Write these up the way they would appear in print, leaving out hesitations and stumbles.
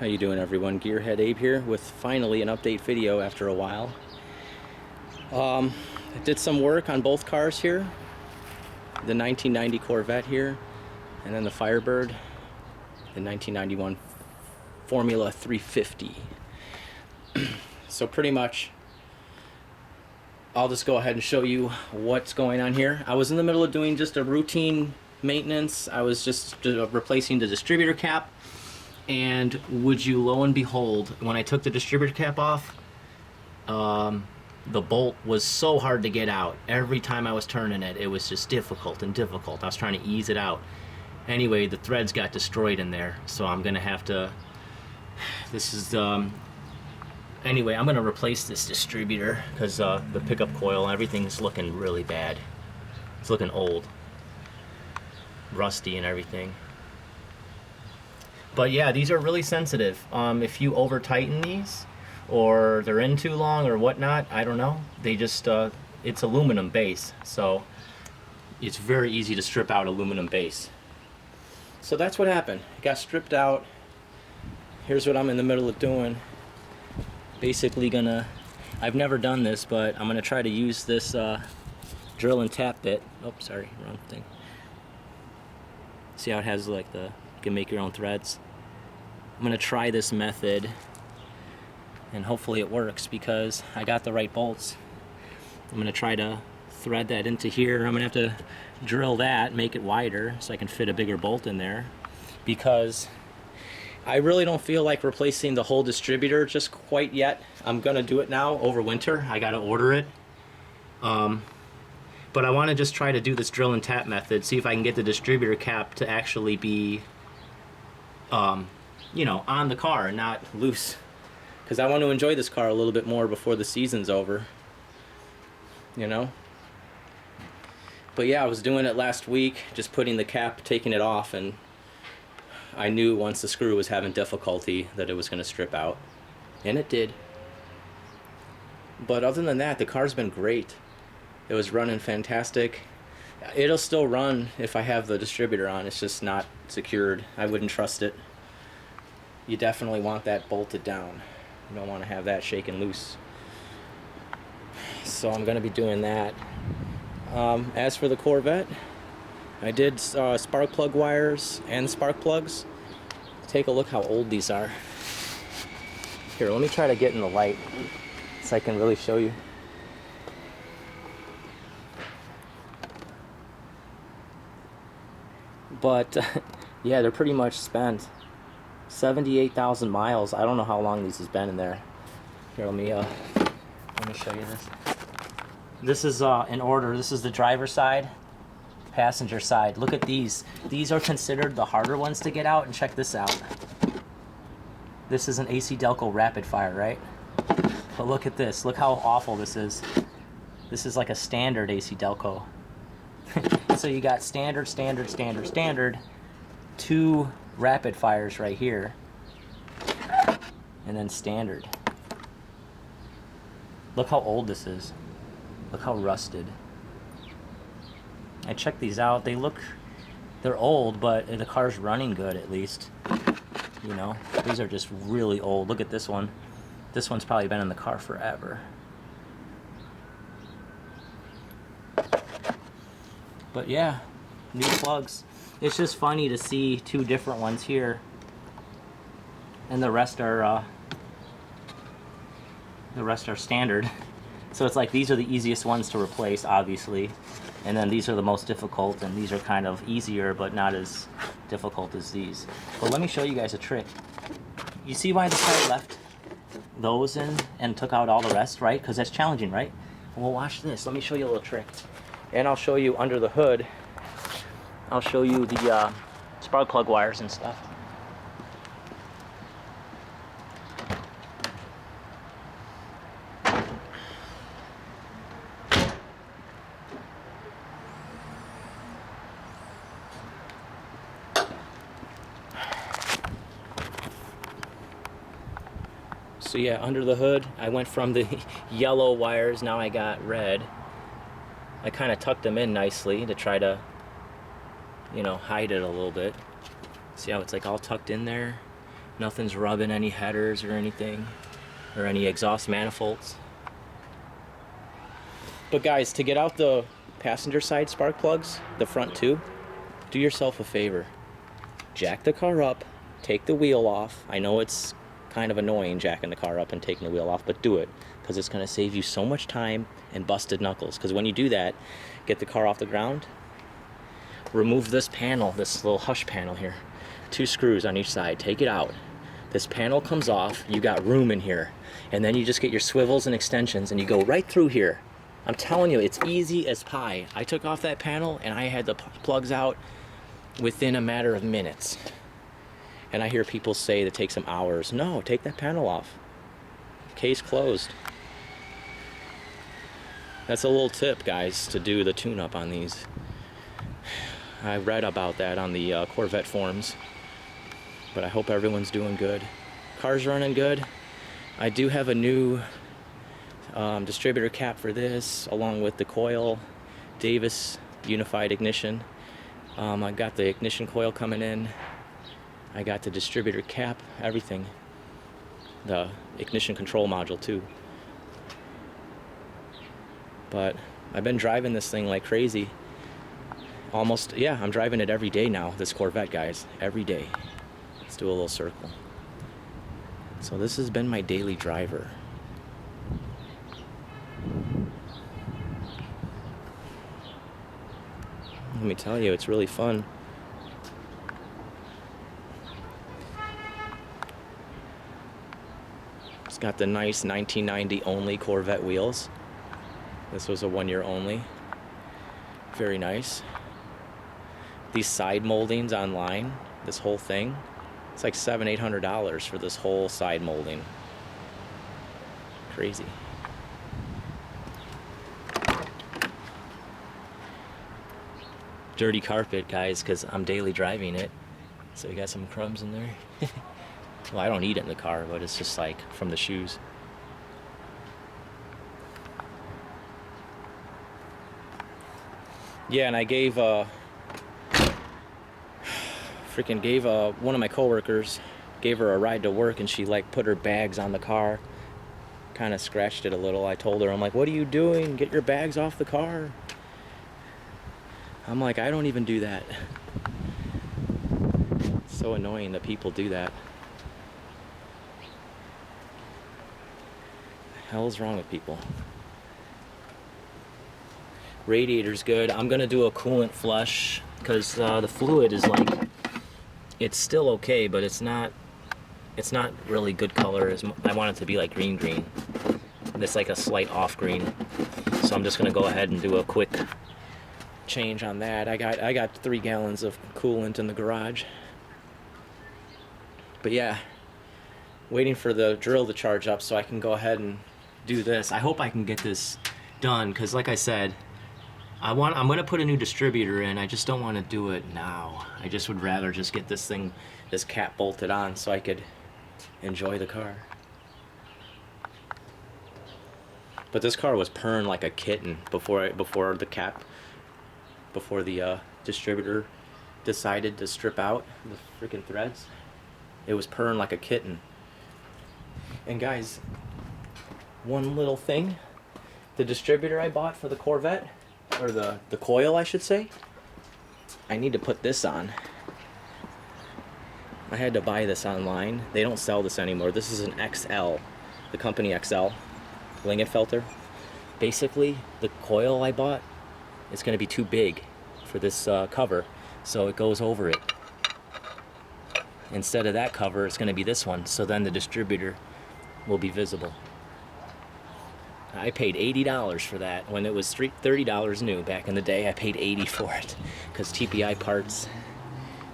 How you doing, everyone? Gearhead Abe here with finally an update video after a while. I did some work on both cars here. The 1990 Corvette here, and then the Firebird, the 1991 Formula 350. So pretty much, I'll just go ahead and show you what's going on here. I was in the middle of doing just a routine maintenance. I was just replacing the distributor cap. And would you lo and behold, when I took the distributor cap off, the bolt was so hard to get out. Every time I was turning it, it was just difficult and difficult. I was trying to ease it out. Anyway, the threads got destroyed in there, so I'm gonna have to, anyway, I'm gonna replace this distributor because the pickup coil, everything's looking really bad. It's looking old, rusty and everything. But yeah, these are really sensitive. If you over tighten these, or they're in too long or whatnot, I don't know. They just, it's aluminum base, so it's very easy to strip out aluminum base. So that's what happened. It got stripped out. Here's what I'm in the middle of doing. Basically I've never done this, but I'm gonna try to use this drill and tap bit. Oh, sorry, wrong thing. See how it has like you can make your own threads. I'm gonna try this method and hopefully it works because I got the right bolts. I'm gonna try to thread that into here. I'm gonna have to drill that, make it wider so I can fit a bigger bolt in there, because I really don't feel like replacing the whole distributor just quite yet. I'm gonna do it now over winter. I gotta order it. But I want to just try to do this drill and tap method, see if I can get the distributor cap to actually be, you know, on the car and not loose. Because I want to enjoy this car a little bit more before the season's over, you know? But yeah, I was doing it last week, just putting the cap, taking it off, and I knew once the screw was having difficulty that it was going to strip out. And it did. But other than that, the car's been great. It was running fantastic. It'll still run if I have the distributor on. It's just not secured. I wouldn't trust it. You definitely want that bolted down. You don't want to have that shaking loose. So I'm going to be doing that. As for the Corvette, I did spark plug wires and spark plugs. Take a look how old these are. Here, let me try to get in the light so I can really show you. But yeah, they're pretty much spent. 78,000 miles. I don't know how long these has been in there. Here, let me show you this. This is in order. This is the driver's side, passenger side. Look at these. These are considered the harder ones to get out, and check this out. This is an AC Delco rapid fire, right? But look at this. Look how awful this is. This is like a standard AC Delco. So you got standard, standard, standard, standard, two rapid fires right here, and then standard. Look how old this is. Look how rusted. I checked these out. They're old, but the car's running good at least. You know, these are just really old. Look at this one. This one's probably been in the car forever. But yeah, new plugs. It's just funny to see two different ones here, and the rest are standard. So it's like these are the easiest ones to replace, obviously, and then these are the most difficult, and these are kind of easier but not as difficult as these. But let me show you guys a trick. You see why this guy left those in and took out all the rest, right? Because that's challenging, right? Well, watch this. Let me show you a little trick. And I'll show you under the hood. I'll show you the spark plug wires and stuff. So yeah, under the hood, I went from the yellow wires, now I got red. I kind of tucked them in nicely to try to, you know, hide it a little bit. See how it's like all tucked in there? Nothing's rubbing any headers or anything, or any exhaust manifolds. But guys, to get out the passenger side spark plugs, the front two, do yourself a favor. Jack the car up, take the wheel off. I know it's kind of annoying jacking the car up and taking the wheel off, but do it, because it's going to save you so much time and busted knuckles. Because when you do that, get the car off the ground, remove this panel, this little hush panel here, 2 screws on each side, take it out. This panel comes off, you got room in here, and then you just get your swivels and extensions and you go right through here. I'm telling you, it's easy as pie. I took off that panel and I had the plugs out within a matter of minutes. And I hear people say that takes them hours. No, take that panel off. Case closed. That's a little tip, guys, to do the tune-up on these. I read about that on the Corvette forums. But I hope everyone's doing good. Car's running good. I do have a new distributor cap for this, along with the coil, Davis unified ignition. I got the ignition coil coming in. I got the distributor cap, everything. The ignition control module too. But I've been driving this thing like crazy. Almost, yeah, I'm driving it every day now, this Corvette, guys. Every day. Let's do a little circle. So this has been my daily driver. Let me tell you, it's really fun. It's got the nice 1990 only Corvette wheels. This was a 1 year only. Very nice. These side moldings online, this whole thing, it's like $700-800 for this whole side molding. Crazy. Dirty carpet, guys, because I'm daily driving it. So you got some crumbs in there. Well, I don't eat it in the car, but it's just like from the shoes. Yeah, and I gave one of my coworkers, gave her a ride to work, and she like put her bags on the car, kind of scratched it a little. I told her, I'm like, what are you doing? Get your bags off the car. I'm like, I don't even do that. It's so annoying that people do that. The hell's wrong with people? Radiator's good. I'm gonna do a coolant flush because the fluid is like, it's still okay, but it's not really good color. I want it to be like green. It's like a slight off green. So I'm just gonna go ahead and do a quick change on that. I got 3 gallons of coolant in the garage. But yeah, waiting for the drill to charge up so I can go ahead and do this. I hope I can get this done because, like I said, I'm gonna put a new distributor in. I just don't want to do it now. I just would rather just get this cap bolted on so I could enjoy the car. But this car was purring like a kitten before the distributor decided to strip out the freaking threads. It was purring like a kitten. And guys, one little thing, the distributor I bought for the Corvette, or the coil I should say, I need to put this on. I had to buy this online. They don't sell this anymore. This is an XL, the company XL Lingenfelter. Basically, the coil I bought, it's going to be too big for this cover, so it goes over it. Instead of that cover, it's going to be this one, so then the distributor will be visible. I paid $80 for that when it was $30 new back in the day. I paid $80 for it because TPI parts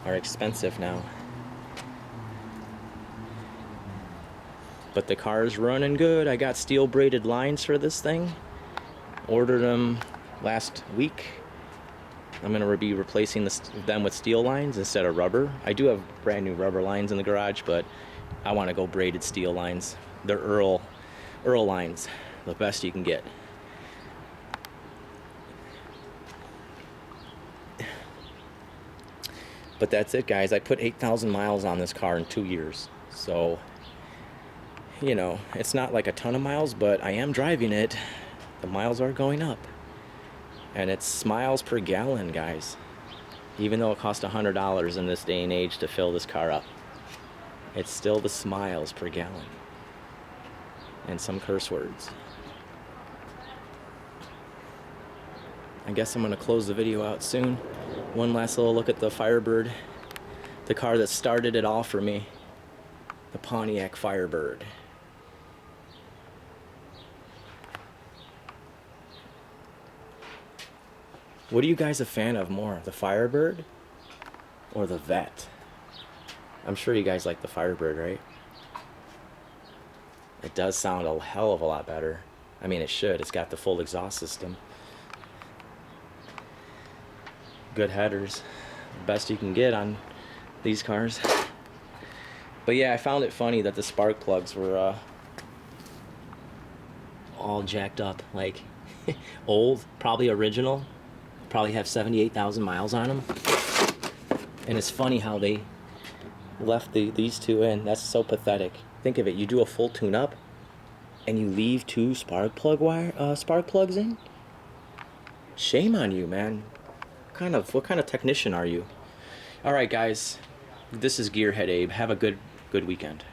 are expensive now. But the car is running good. I got steel braided lines for this thing. Ordered them last week. I'm going to be replacing them with steel lines instead of rubber. I do have brand new rubber lines in the garage, but I want to go braided steel lines. They're Earl lines, the best you can get. But that's it, guys. I put 8,000 miles on this car in 2 years. So, you know, it's not like a ton of miles, but I am driving it. The miles are going up. And it's miles per gallon, guys. Even though it costs $100 in this day and age to fill this car up. It's still the miles per gallon. And some curse words. I guess I'm going to close the video out soon. One last little look at the Firebird. The car that started it all for me. The Pontiac Firebird. What are you guys a fan of more? The Firebird or the Vet? I'm sure you guys like the Firebird, right? It does sound a hell of a lot better. I mean, it should. It's got the full exhaust system. Good headers. Best you can get on these cars. But yeah, I found it funny that the spark plugs were all jacked up. Like, old, probably original. Probably have 78,000 miles on them. And it's funny how they left these two in. That's so pathetic. Think of it. You do a full tune-up and you leave two spark plugs in? Shame on you, man. What kind of technician are you? All right, guys. This is Gearhead Abe. Have a good weekend.